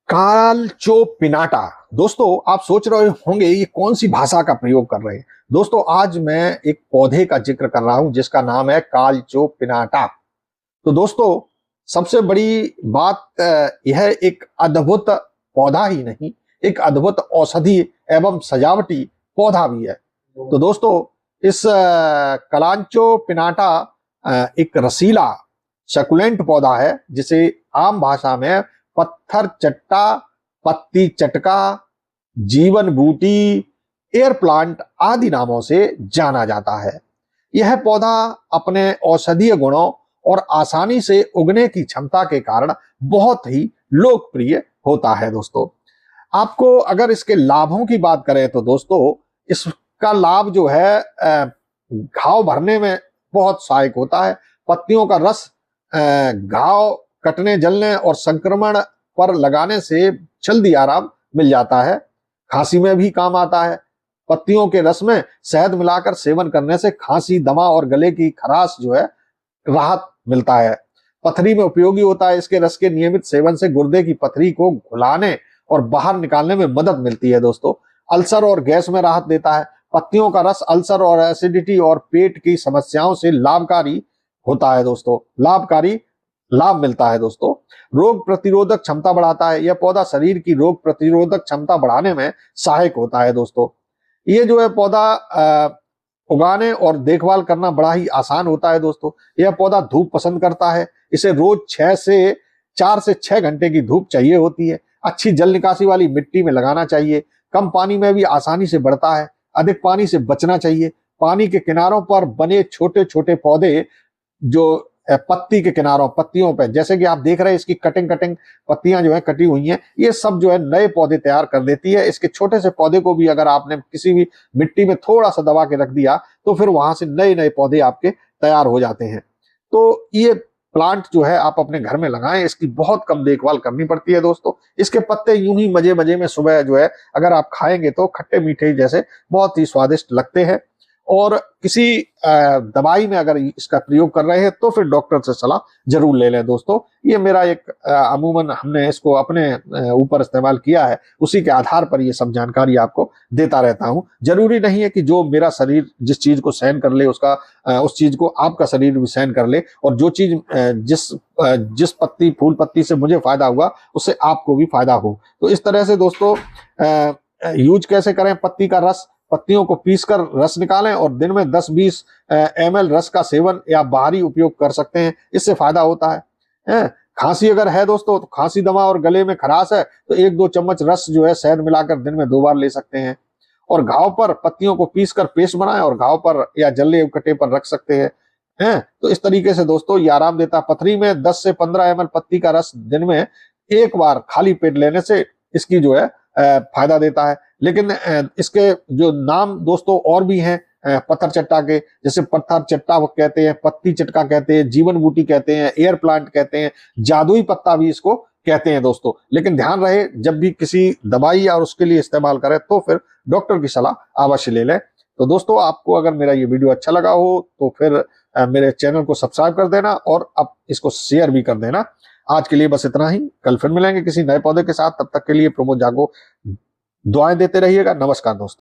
कालचोपिनाटा। दोस्तों आप सोच रहे होंगे ये कौन सी भाषा का प्रयोग कर रहे हैं। दोस्तों आज मैं एक पौधे का जिक्र कर रहा हूं जिसका नाम है कालचोपिनाटा। तो दोस्तों सबसे बड़ी बात यह एक अद्भुत पौधा ही नहीं, एक अद्भुत औषधि एवं सजावटी पौधा भी है। तो दोस्तों इस कालांचोपिनाटा एक रसीला सकुलेंट पौधा है जिसे आम भाषा में पत्थर चट्टा, पत्ती चटका, जीवन बूटी, एयर प्लांट आदि नामों से जाना जाता है। यह पौधा अपने औषधीय गुणों और आसानी से उगने की क्षमता के कारण बहुत ही लोकप्रिय होता है। दोस्तों आपको अगर इसके लाभों की बात करें तो दोस्तों इसका लाभ जो है घाव भरने में बहुत सहायक होता है। पत्तियों का रस घाव कटने, जलने और संक्रमण पर लगाने से जल्दी आराम मिल जाता है। खांसी में भी काम आता है। पत्तियों के रस में शहद मिलाकर सेवन करने से खांसी, दमा और गले की खराश जो है राहत मिलता है। पथरी में उपयोगी होता है। इसके रस के नियमित सेवन से गुर्दे की पथरी को घुलाने और बाहर निकालने में मदद मिलती है। दोस्तों अल्सर और गैस में राहत देता है। पत्तियों का रस अल्सर और एसिडिटी और पेट की समस्याओं से लाभकारी होता है। दोस्तों लाभकारी लाभ मिलता है। दोस्तों रोग प्रतिरोधक क्षमता बढ़ाता है। यह पौधा शरीर की रोग प्रतिरोधक क्षमता बढ़ाने में सहायक होता है। दोस्तों ये जो है पौधा उगाने और देखभाल करना बड़ा ही आसान होता है। दोस्तों यह पौधा धूप पसंद करता है। इसे रोज 4 से 6 घंटे की धूप चाहिए होती है। अच्छी जल निकासी वाली मिट्टी में लगाना चाहिए। कम पानी में भी आसानी से बढ़ता है। अधिक पानी से बचना चाहिए। पानी के किनारों पर बने छोटे छोटे पौधे जो पत्ती के किनारों, पत्तियों पे, जैसे कि आप देख रहे हैं इसकी कटिंग पत्तियां जो है कटी हुई हैं, ये सब जो है नए पौधे तैयार कर देती है। इसके छोटे से पौधे को भी अगर आपने किसी भी मिट्टी में थोड़ा सा दबा के रख दिया तो फिर वहां से नए नए पौधे आपके तैयार हो जाते हैं। तो ये प्लांट जो है आप अपने घर में लगाएं। इसकी बहुत कम देखभाल करनी पड़ती है। दोस्तों इसके पत्ते यूं ही मजे मजे में सुबह जो है अगर आप खाएंगे तो खट्टे मीठे जैसे बहुत ही स्वादिष्ट लगते हैं। और किसी दवाई में अगर इसका प्रयोग कर रहे हैं तो फिर डॉक्टर से सलाह जरूर ले लें। दोस्तों ये मेरा एक अमूमन हमने इसको अपने ऊपर इस्तेमाल किया है, उसी के आधार पर ये सब जानकारी आपको देता रहता हूं। जरूरी नहीं है कि जो मेरा शरीर जिस चीज को सहन कर ले उसका उस चीज को आपका शरीर भी सहन कर ले, और जो चीज जिस पत्ती फूल पत्ती से मुझे फायदा हुआ उससे आपको भी फायदा हो। तो इस तरह से दोस्तों यूज कैसे करें, पत्ती का रस, पत्तियों को पीसकर रस निकालें और दिन में 10-20 ml रस का सेवन या बाहरी उपयोग कर सकते हैं। इससे फायदा होता है। खांसी अगर है दोस्तों तो खांसी, दमा और गले में खराश है तो 1-2 चम्मच रस जो है शहद मिलाकर दिन में 2 बार ले सकते हैं। और घाव पर पत्तियों को पीसकर पेस्ट बनाएं और घाव पर या जले कटे पर रख सकते हैं। तो इस तरीके से दोस्तों ये आराम देता है। पथरी में 10 से 15 ml पत्ती का रस दिन में एक बार खाली पेट लेने से इसकी जो है फायदा देता है। लेकिन इसके जो नाम दोस्तों और भी हैं पत्थर चट्टा के, जैसे पत्थर चट्टा वो कहते हैं, पत्ती चटका कहते हैं, जीवन बूटी कहते हैं, एयर प्लांट कहते हैं, जादुई पत्ता भी इसको कहते हैं। दोस्तों लेकिन ध्यान रहे जब भी किसी दवाई और उसके लिए इस्तेमाल करें तो फिर डॉक्टर की सलाह अवश्य ले लें। तो दोस्तों आपको अगर मेरा ये वीडियो अच्छा लगा हो तो फिर मेरे चैनल को सब्सक्राइब कर देना और अब इसको शेयर भी कर देना। आज के लिए बस इतना ही। कल फिर मिलेंगे किसी नए पौधे के साथ। तब तक के लिए प्रमोद जागो दुआएं देते रहिएगा। नमस्कार दोस्तों।